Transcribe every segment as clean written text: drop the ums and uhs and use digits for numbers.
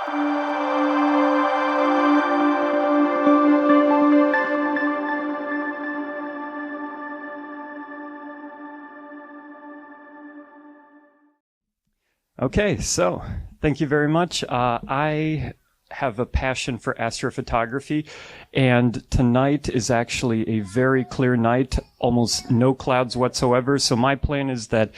Okay, so thank you very much. I have a passion for astrophotography, and tonight is actually a very clear night, almost no clouds whatsoever. So my plan is that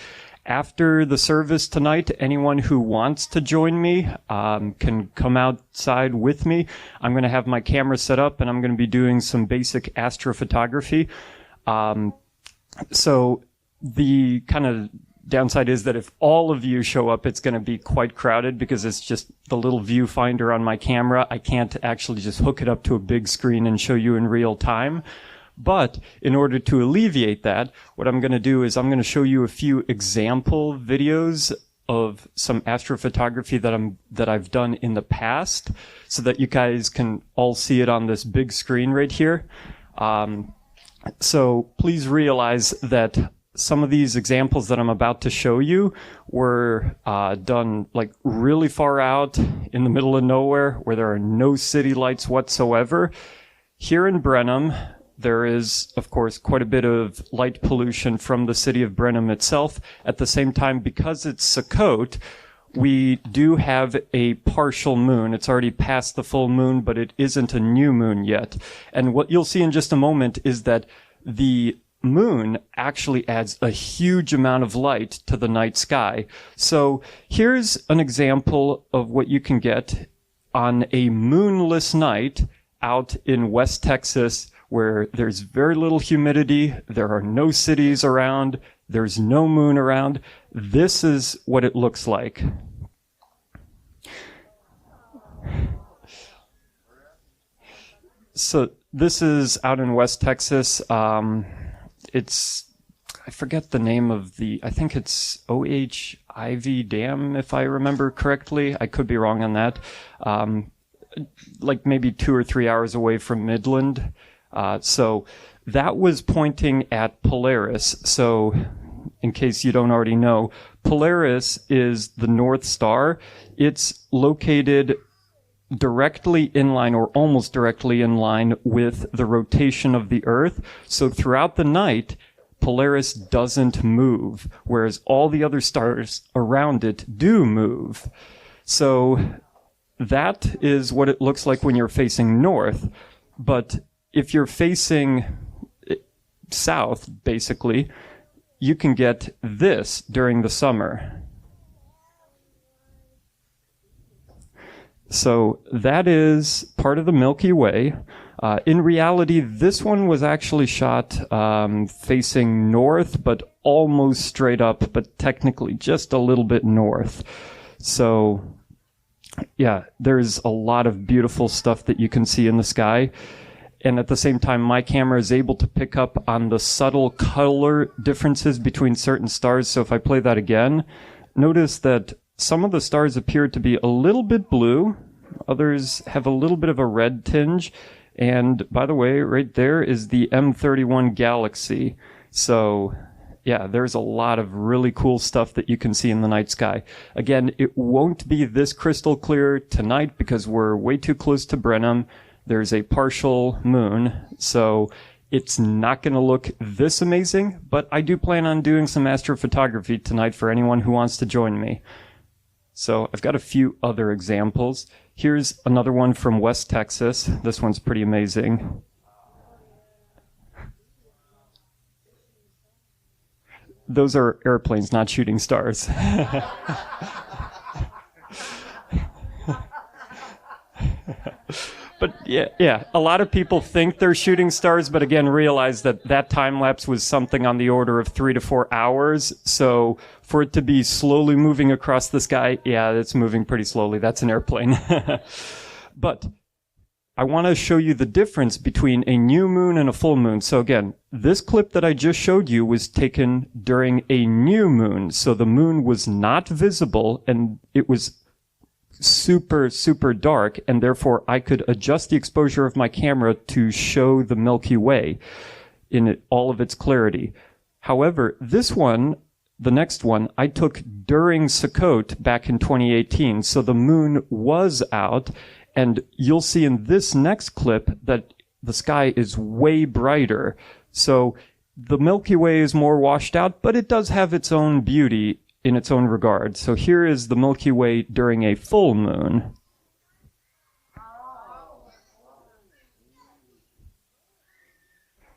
after the service tonight, anyone who wants to join me can come outside with me. I'm going to have my camera set up, and I'm going to be doing some basic astrophotography. So the kind of downside is that if all of you show up, it's going to be quite crowded because it's just the little viewfinder on my camera. I can't actually just hook it up to a big screen and show you in real time. But in order to alleviate that, what I'm going to do is I'm going to show you a few example videos of some astrophotography that I've done in the past so that you guys can all see it on this big screen right here. So please realize that some of these examples that I'm about to show you were done like really far out in the middle of nowhere where there are no city lights whatsoever. Here in Brenham, there is, of course, quite a bit of light pollution from the city of Brenham itself. At the same time, because it's Sukkot, we do have a partial moon. It's already past the full moon, but it isn't a new moon yet. And what you'll see in just a moment is that the moon actually adds a huge amount of light to the night sky. So here's an example of what you can get on a moonless night out in West Texas, where there's very little humidity, there are no cities around, there's no moon around. This is what it looks like. So this is out in West Texas. I forget the name of I think it's Ivy Dam, if I remember correctly. I could be wrong on that. Like maybe 2 or 3 hours away from Midland. So that was pointing at Polaris. So in case you don't already know, Polaris is the North Star. It's located directly in line or almost directly in line with the rotation of the Earth. So throughout the night, Polaris doesn't move, whereas all the other stars around it do move. So that is what it looks like when you're facing north. But if you're facing south, basically, you can get this during the summer. So that is part of the Milky Way. In reality, this one was actually shot facing north, but almost straight up, but technically just a little bit north. So yeah, there's a lot of beautiful stuff that you can see in the sky. And at the same time, my camera is able to pick up on the subtle color differences between certain stars. So if I play that again, notice that some of the stars appear to be a little bit blue. Others have a little bit of a red tinge. And by the way, right there is the M31 galaxy. So yeah, there's a lot of really cool stuff that you can see in the night sky. Again, it won't be this crystal clear tonight because we're way too close to Brenham. There's a partial moon, so it's not going to look this amazing, but I do plan on doing some astrophotography tonight for anyone who wants to join me. So I've got a few other examples. Here's another one from West Texas. This one's pretty amazing. Those are airplanes, not shooting stars. But yeah, a lot of people think they're shooting stars, but again, realize that that time lapse was something on the order of 3 to 4 hours. So for it to be slowly moving across the sky, yeah, it's moving pretty slowly. That's an airplane. But I want to show you the difference between a new moon and a full moon. So again, this clip that I just showed you was taken during a new moon. So the moon was not visible and it was super, super dark, and therefore I could adjust the exposure of my camera to show the Milky Way in all of its clarity. However, this one the next one I took during Sukkot back in 2018. So the moon was out, and you'll see in this next clip that the sky is way brighter. So the Milky Way is more washed out, but it does have its own beauty in its own regard. So here is the Milky Way during a full moon.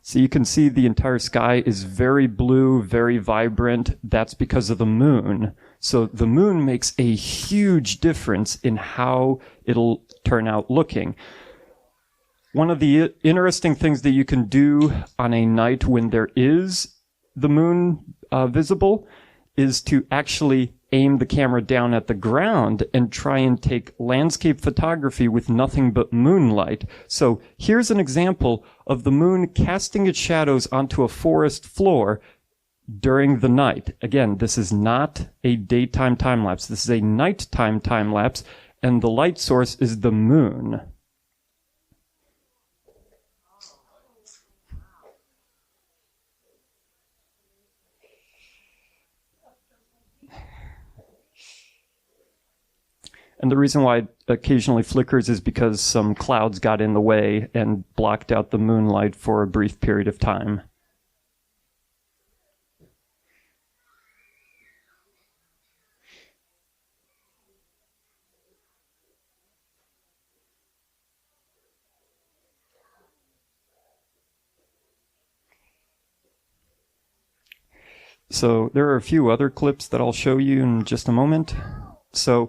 So you can see the entire sky is very blue, very vibrant. That's because of the moon. So the moon makes a huge difference in how it'll turn out looking. One of the interesting things that you can do on a night when there is the moon visible is to actually aim the camera down at the ground and try and take landscape photography with nothing but moonlight. So here's an example of the moon casting its shadows onto a forest floor during the night. Again, this is not a daytime time-lapse. This is a nighttime time-lapse, and the light source is the moon. And the reason why it occasionally flickers is because some clouds got in the way and blocked out the moonlight for a brief period of time. So there are a few other clips that I'll show you in just a moment. So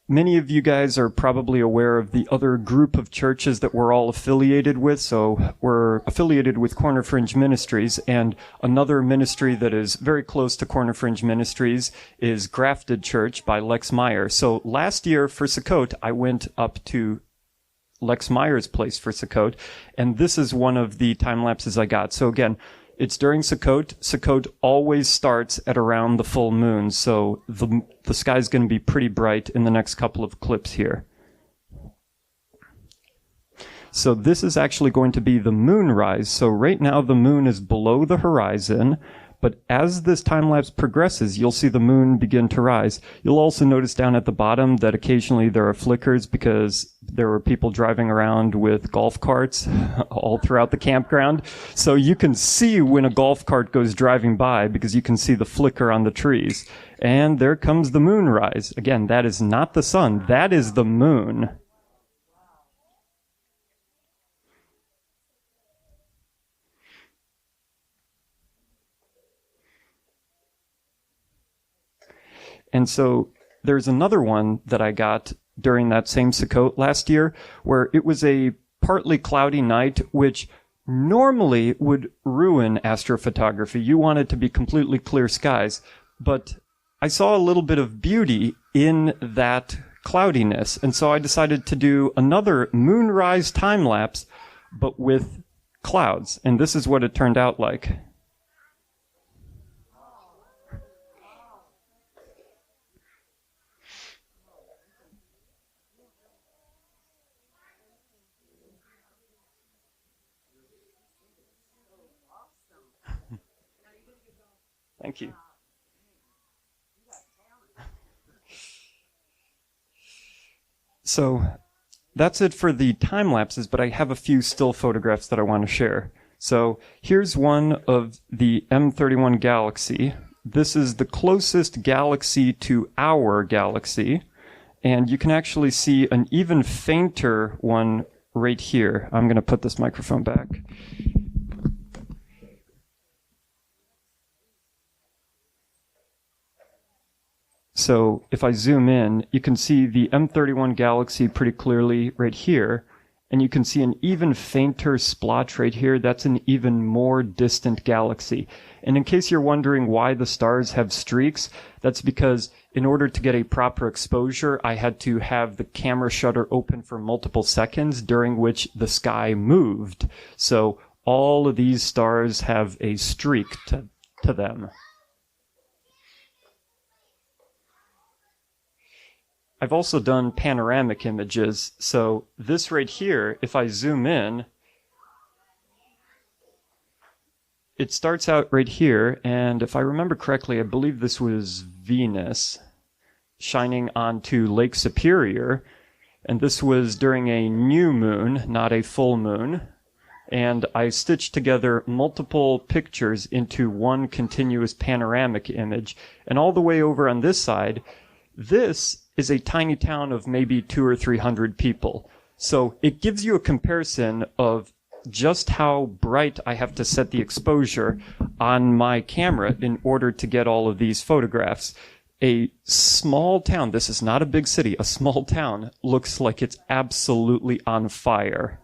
many of you guys are probably aware of the other group of churches that we're all affiliated with. So we're affiliated with Corner Fringe Ministries, and another ministry that is very close to Corner Fringe Ministries is Grafted Church by Lex Meyer. So last year for Sukkot, I went up to Lex Meyer's place for Sukkot, and this is one of the time lapses I got. So again, it's during Sukkot. Sukkot always starts at around the full moon, so the sky's going to be pretty bright in the next couple of clips here. So this is actually going to be the moonrise. So right now the moon is below the horizon, but as this time-lapse progresses, you'll see the moon begin to rise. You'll also notice down at the bottom that occasionally there are flickers because there were people driving around with golf carts all throughout the campground. So you can see when a golf cart goes driving by because you can see the flicker on the trees. And there comes the moonrise. Again, that is not the sun. That is the moon. And so there's another one that I got during that same Sukkot last year where it was a partly cloudy night, which normally would ruin astrophotography. You want it to be completely clear skies. But I saw a little bit of beauty in that cloudiness. And so I decided to do another moonrise time-lapse, but with clouds. And this is what it turned out like. Thank you. So that's it for the time lapses, but I have a few still photographs that I want to share. So here's one of the M31 Galaxy. This is the closest galaxy to our galaxy, and you can actually see an even fainter one right here. I'm going to put this microphone back. So if I zoom in, you can see the M31 Galaxy pretty clearly right here, and you can see an even fainter splotch right here. That's an even more distant galaxy. And in case you're wondering why the stars have streaks, that's because in order to get a proper exposure, I had to have the camera shutter open for multiple seconds, during which the sky moved. So all of these stars have a streak to them. I've also done panoramic images. So this right here, if I zoom in, it starts out right here, and if I remember correctly, I believe this was Venus shining onto Lake Superior, and this was during a new moon, not a full moon. And I stitched together multiple pictures into one continuous panoramic image. And all the way over on this side, this is a tiny town of maybe 200 or 300 people. So it gives you a comparison of just how bright I have to set the exposure on my camera in order to get all of these photographs. A small town, this is not a big city, a small town looks like it's absolutely on fire.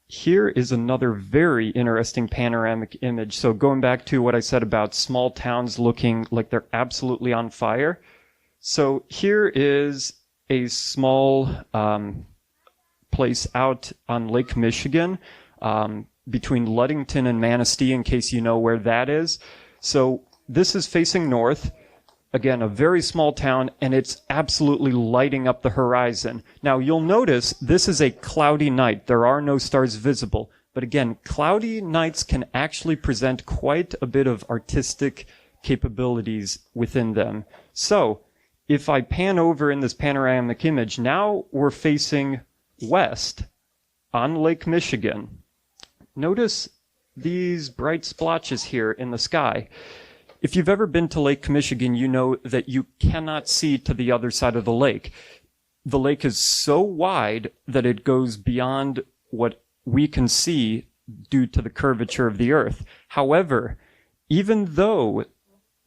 Here is another very interesting panoramic image. So going back to what I said about small towns looking like they're absolutely on fire. So here is a small place out on Lake Michigan, between Ludington and Manistee, in case you know where that is. So this is facing north. Again, a very small town, and it's absolutely lighting up the horizon. Now, you'll notice this is a cloudy night. There are no stars visible. But again, cloudy nights can actually present quite a bit of artistic capabilities within them. So, if I pan over in this panoramic image, now we're facing west on Lake Michigan. Notice these bright splotches here in the sky. If you've ever been to Lake Michigan, you know that you cannot see to the other side of the lake. The lake is so wide that it goes beyond what we can see due to the curvature of the earth. However, even though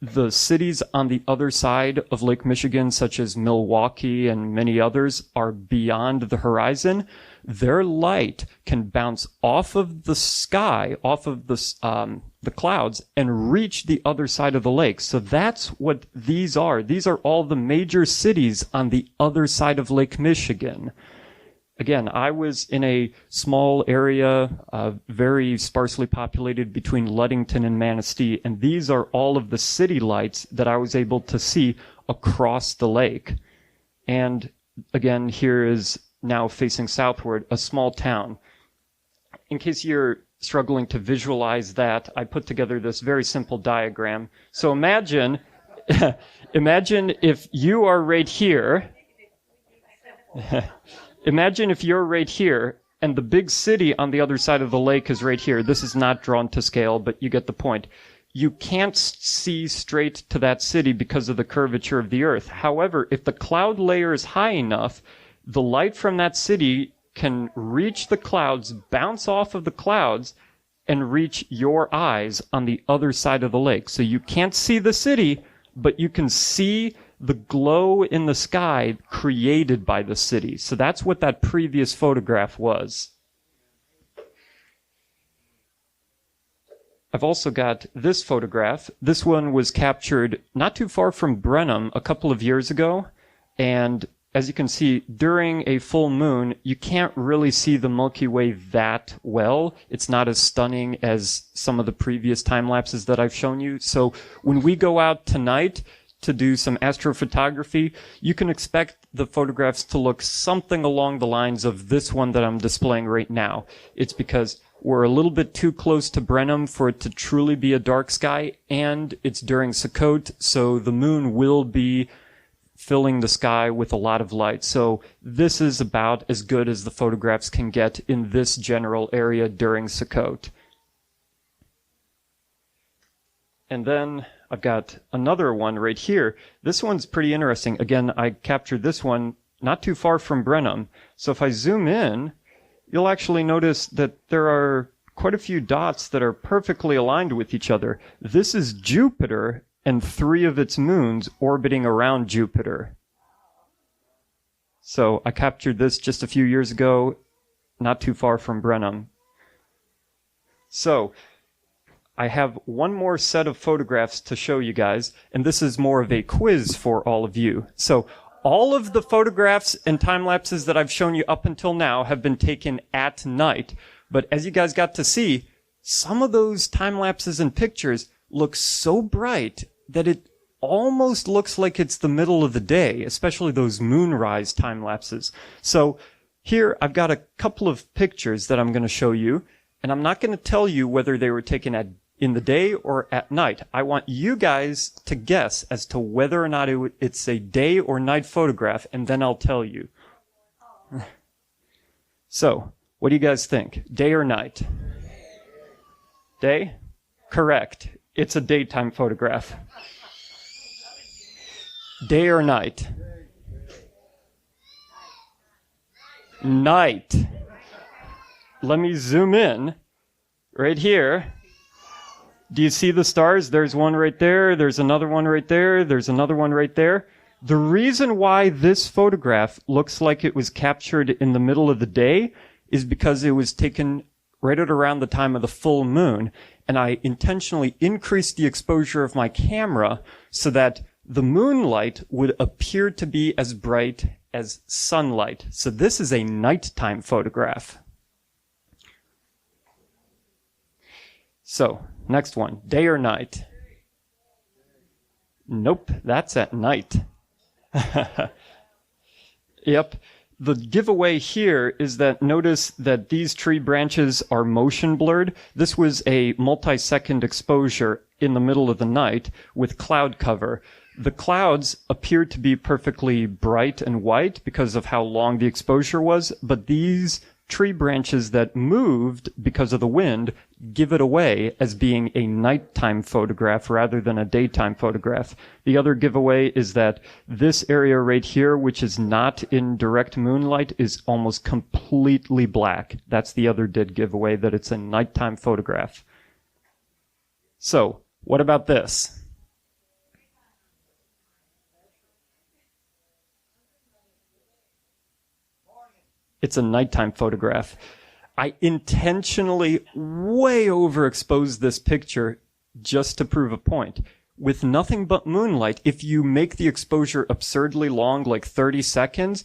the cities on the other side of Lake Michigan, such as Milwaukee and many others, are beyond the horizon, their light can bounce off of the sky, off of the clouds, and reach the other side of the lake. So that's what these are. These are all the major cities on the other side of Lake Michigan. Again, I was in a small area, very sparsely populated between Ludington and Manistee, and these are all of the city lights that I was able to see across the lake. And again, here is now facing southward, a small town. In case you're struggling to visualize that, I put together this very simple diagram. So imagine if you are right here. Imagine if you're right here and the big city on the other side of the lake is right here. This is not drawn to scale, but you get the point. You can't see straight to that city because of the curvature of the earth. However, if the cloud layer is high enough, the light from that city can reach the clouds, bounce off of the clouds, and reach your eyes on the other side of the lake. So you can't see the city, but you can see the glow in the sky created by the city. So that's what that previous photograph was. I've also got this photograph. This one was captured not too far from Brenham a couple of years ago. And as you can see, during a full moon, you can't really see the Milky Way that well. It's not as stunning as some of the previous time lapses that I've shown you. So when we go out tonight to do some astrophotography, you can expect the photographs to look something along the lines of this one that I'm displaying right now. It's because we're a little bit too close to Brenham for it to truly be a dark sky, and it's during Sukkot, so the moon will be filling the sky with a lot of light. So this is about as good as the photographs can get in this general area during Sukkot. And then I've got another one right here. This one's pretty interesting. Again, I captured this one not too far from Brenham. So if I zoom in, you'll actually notice that there are quite a few dots that are perfectly aligned with each other. This is Jupiter and 3 of its moons orbiting around Jupiter. So I captured this just a few years ago, not too far from Brenham. So I have one more set of photographs to show you guys, and this is more of a quiz for all of you. So all of the photographs and time lapses that I've shown you up until now have been taken at night. But as you guys got to see, some of those time lapses and pictures look so bright that it almost looks like it's the middle of the day, especially those moonrise time lapses. So Here, I've got a couple of pictures that I'm going to show you, and I'm not going to tell you whether they were taken in the day or at night. I want you guys to guess as to whether or not it's a day or night photograph, and then I'll tell you. So, what do you guys think? Day or night? Day? Correct. It's a daytime photograph. Day or night? Night. Let me zoom in right here. Do you see the stars? There's one right there. There's another one right there. There's another one right there. The reason why this photograph looks like it was captured in the middle of the day is because it was taken right at around the time of the full moon, and I intentionally increased the exposure of my camera so that the moonlight would appear to be as bright as sunlight. So this is a nighttime photograph. So, next one, day or night? Nope, that's at night. Yep. The giveaway here is that notice that these tree branches are motion blurred. This was a multi-second exposure in the middle of the night with cloud cover. The clouds appear to be perfectly bright and white because of how long the exposure was, but these tree branches that moved because of the wind give it away as being a nighttime photograph rather than a daytime photograph. The other giveaway is that this area right here, which is not in direct moonlight, is almost completely black. That's the other dead giveaway, that it's a nighttime photograph. So, what about this? It's a nighttime photograph. I intentionally way overexposed this picture just to prove a point. With nothing but moonlight, if you make the exposure absurdly long, like 30 seconds,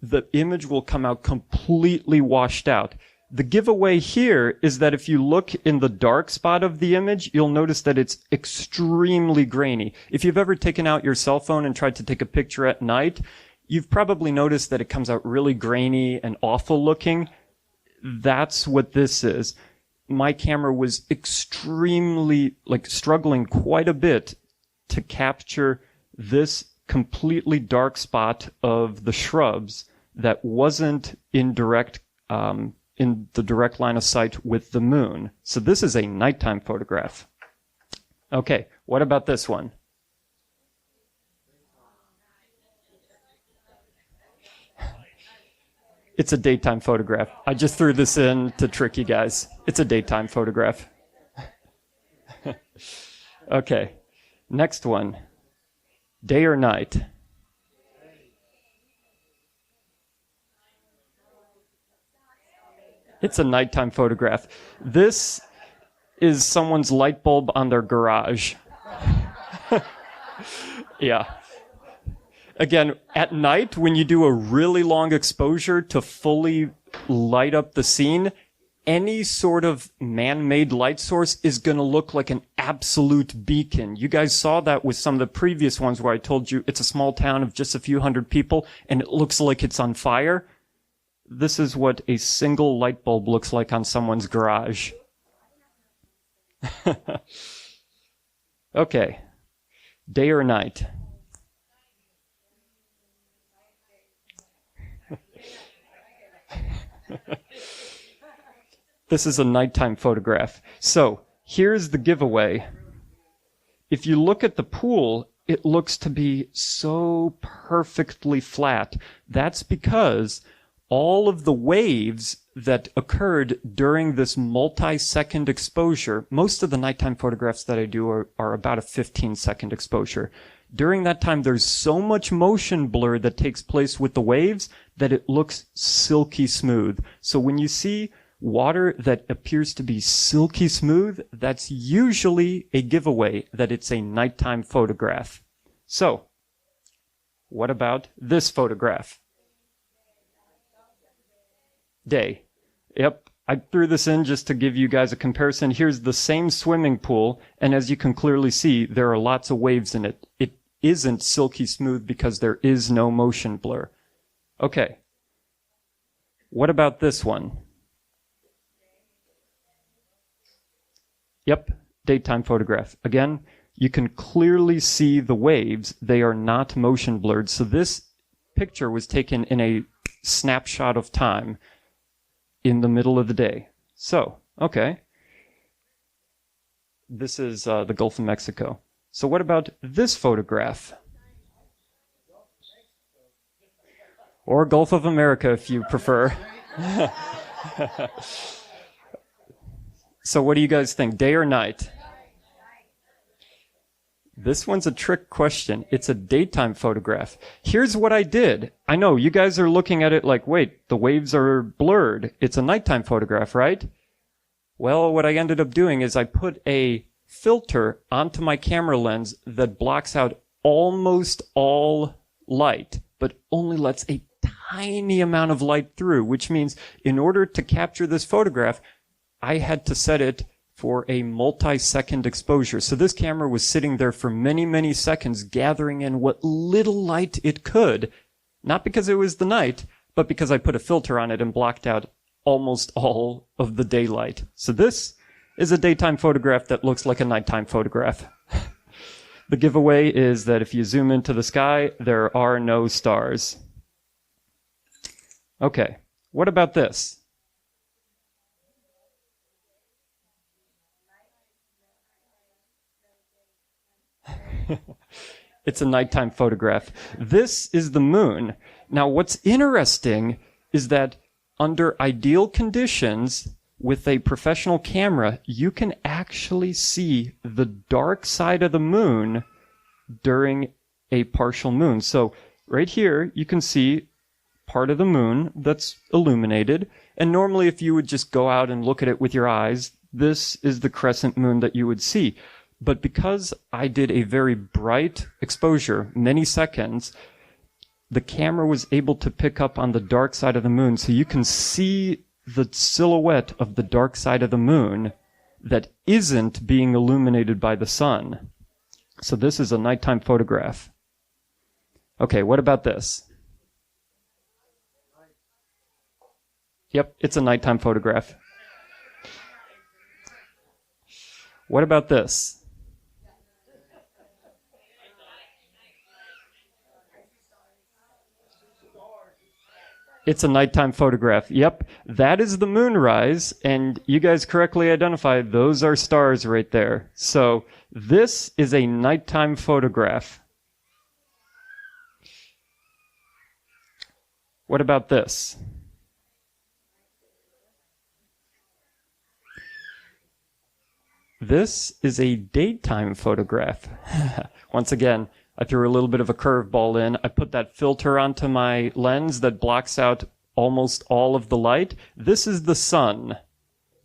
the image will come out completely washed out. The giveaway here is that if you look in the dark spot of the image, you'll notice that it's extremely grainy. If you've ever taken out your cell phone and tried to take a picture at night, you've probably noticed that it comes out really grainy and awful looking. That's what this is. My camera was extremely, struggling quite a bit to capture this completely dark spot of the shrubs that wasn't in the direct line of sight with the moon. So this is a nighttime photograph. Okay, what about this one? It's a daytime photograph. I just threw this in to trick you guys. It's a daytime photograph. Okay, next one. Day or night? It's a nighttime photograph. This is someone's light bulb on their garage. Yeah. Again, at night, when you do a really long exposure to fully light up the scene, any sort of man-made light source is going to look like an absolute beacon. You guys saw that with some of the previous ones where I told you it's a small town of just a few hundred people and it looks like it's on fire. This is what a single light bulb looks like on someone's garage. Okay. Day or night? This is a nighttime photograph. So, here's the giveaway. If you look at the pool, it looks to be so perfectly flat. That's because all of the waves that occurred during this multi-second exposure, most of the nighttime photographs that I do are about a 15-second exposure. During that time, there's so much motion blur that takes place with the waves that it looks silky smooth. So when you see water that appears to be silky smooth, that's usually a giveaway that it's a nighttime photograph. So, what about this photograph? Day. Yep, I threw this in just to give you guys a comparison. Here's the same swimming pool, and as you can clearly see, there are lots of waves in it. It isn't silky smooth because there is no motion blur. Okay. What about this one? Yep, daytime photograph. Again, you can clearly see the waves. They are not motion blurred. So this picture was taken in a snapshot of time in the middle of the day. So, okay. This is the Gulf of Mexico. So what about this photograph? Or Gulf of America, if you prefer. So what do you guys think, day or night? This one's a trick question. It's a daytime photograph. Here's what I did. I know you guys are looking at it like, wait, the waves are blurred. It's a nighttime photograph, right? Well, what I ended up doing is I put a filter onto my camera lens that blocks out almost all light, but only lets a tiny amount of light through, which means in order to capture this photograph, I had to set it for a multi-second exposure. So this camera was sitting there for many, many seconds, gathering in what little light it could, not because it was the night, but because I put a filter on it and blocked out almost all of the daylight. So this is a daytime photograph that looks like a nighttime photograph. The giveaway is that if you zoom into the sky, there are no stars. Okay, what about this? It's a nighttime photograph. This is the moon. Now, what's interesting is that under ideal conditions, with a professional camera, you can actually see the dark side of the moon during a partial moon. So right here, you can see part of the moon that's illuminated. And normally, if you would just go out and look at it with your eyes, this is the crescent moon that you would see. But because I did a very bright exposure, many seconds, the camera was able to pick up on the dark side of the moon. So you can see the silhouette of the dark side of the moon that isn't being illuminated by the sun. So this is a nighttime photograph. Okay, what about this? Yep, it's a nighttime photograph. What about this? It's a nighttime photograph. Yep, that is the moonrise, and you guys correctly identified those are stars right there. So this is a nighttime photograph. What about this? This is a daytime photograph. Once again, I threw a little bit of a curveball in. I put that filter onto my lens that blocks out almost all of the light. This is the sun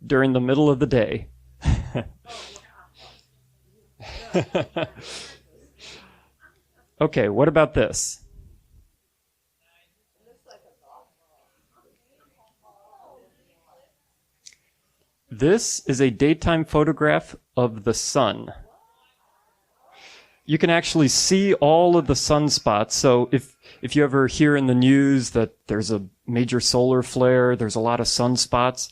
during the middle of the day. Okay, what about this? This is a daytime photograph of the sun. You can actually see all of the sunspots. So if you ever hear in the news that there's a major solar flare, there's a lot of sunspots,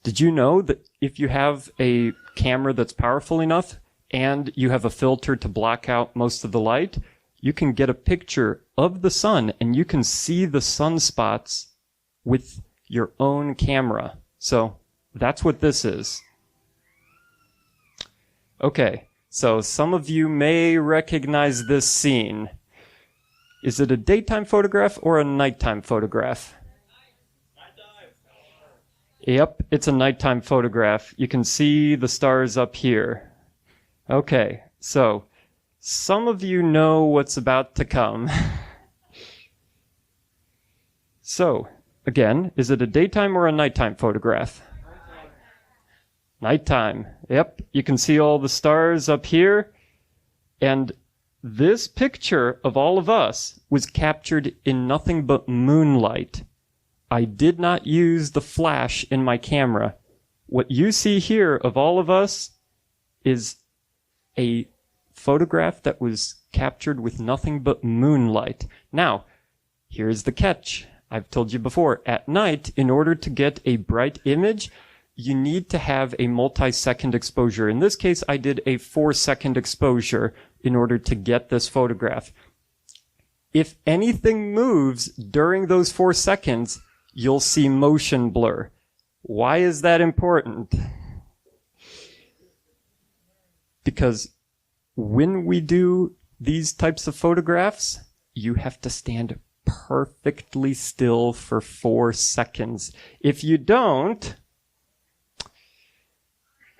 did you know that if you have a camera that's powerful enough and you have a filter to block out most of the light, you can get a picture of the sun and you can see the sunspots with your own camera. So that's what this is. Okay. So some of you may recognize this scene. Is it a daytime photograph or a nighttime photograph? Yep, it's a nighttime photograph. You can see the stars up here. Okay, so some of you know what's about to come. So, again, is it a daytime or a nighttime photograph? Nighttime. Yep, you can see all the stars up here. And this picture of all of us was captured in nothing but moonlight. I did not use the flash in my camera. What you see here of all of us is a photograph that was captured with nothing but moonlight. Now, here's the catch. I've told you before, at night, in order to get a bright image, you need to have a multi-second exposure. In this case, I did a 4-second exposure in order to get this photograph. If anything moves during those 4 seconds, you'll see motion blur. Why is that important? Because when we do these types of photographs, you have to stand perfectly still for 4 seconds. If you don't,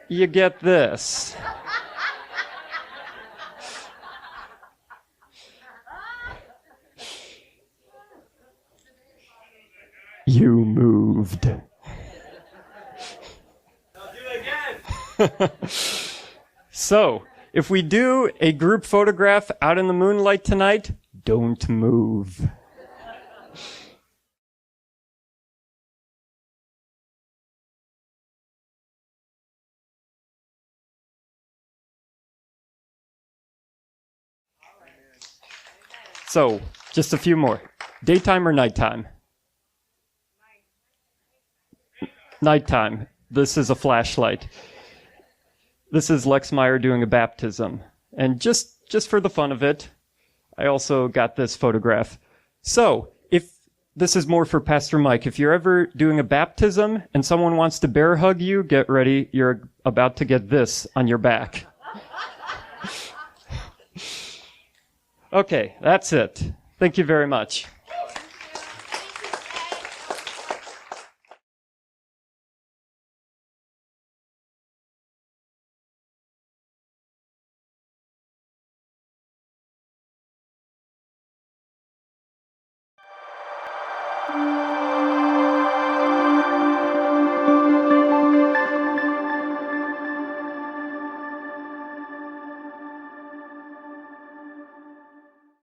you get this. You moved. I'll do it again. So, if we do a group photograph out in the moonlight tonight, don't move. So, just a few more. Daytime or nighttime? Nighttime. This is a flashlight. This is Lex Meyer doing a baptism. And just for the fun of it, I also got this photograph. So, if this is more for Pastor Mike, if you're ever doing a baptism and someone wants to bear hug you, get ready. You're about to get this on your back. Okay, that's it. Thank you very much.